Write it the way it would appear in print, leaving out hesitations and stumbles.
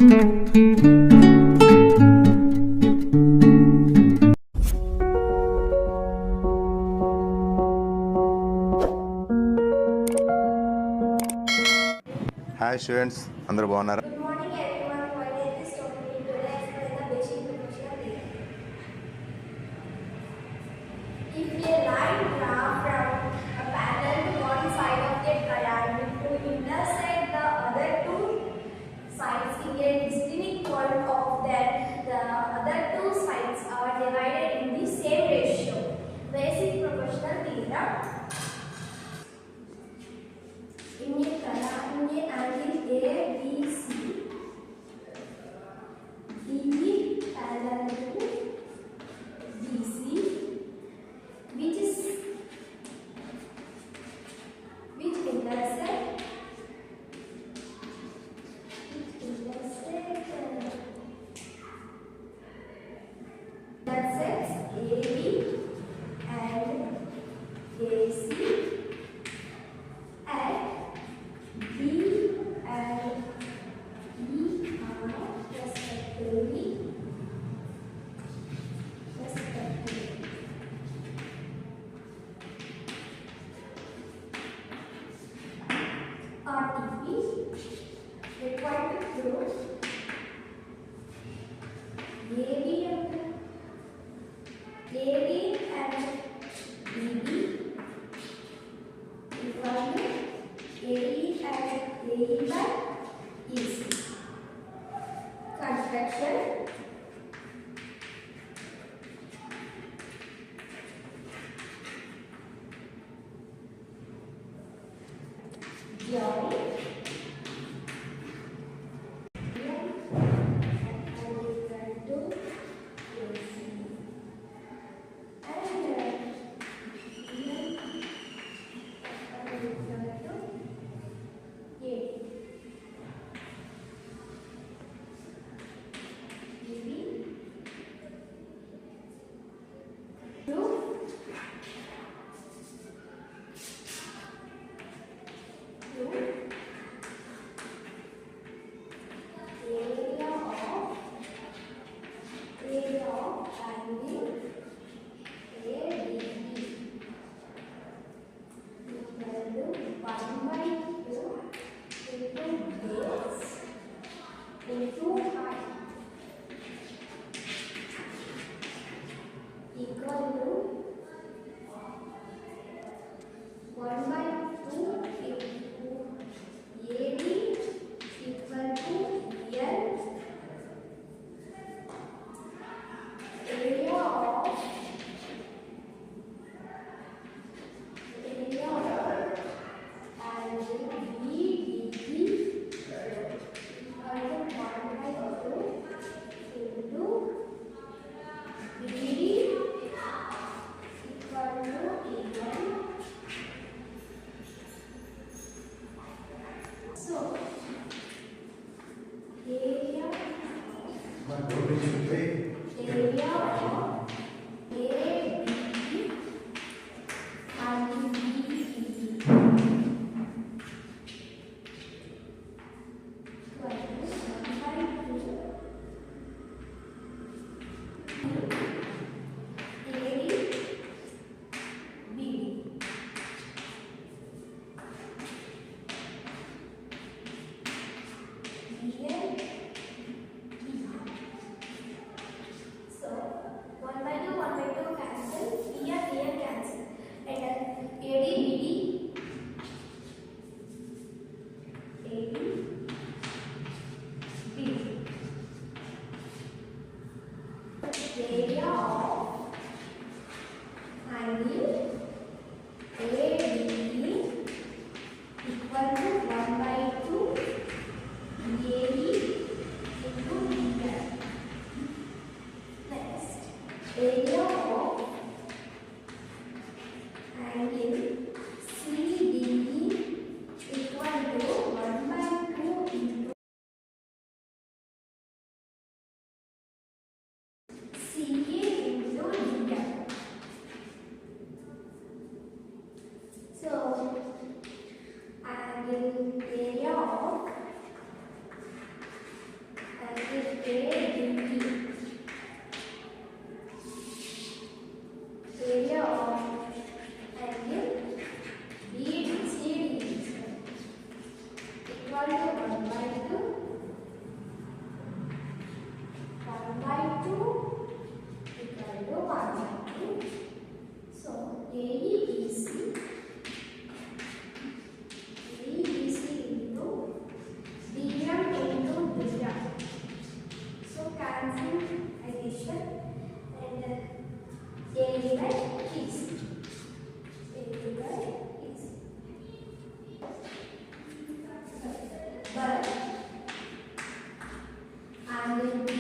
Hi students, అందరూ బాగున్నారా? Good morning everyone. My name is Tony. Today I explain the basic proportional theorem. If a line drawn from a parallel to one side of a triangle to intersect the other two sides in a distinct point of that the other two sides are divided in the same ratio. Basic proportional theorem. In a angle ABC, DE parallel to BC, which intersect intersects AB and AC at B and E are respectively. RTP required to prove AB and BB equal to AE and AE by EC. Construction. Join. ADE. Area of angle BCD equal to 1 by 2, 1 by 2 equal to 1 by 2. So AEBC into DM into DM. So cancel addition and AE by EC. AE by EC. But angle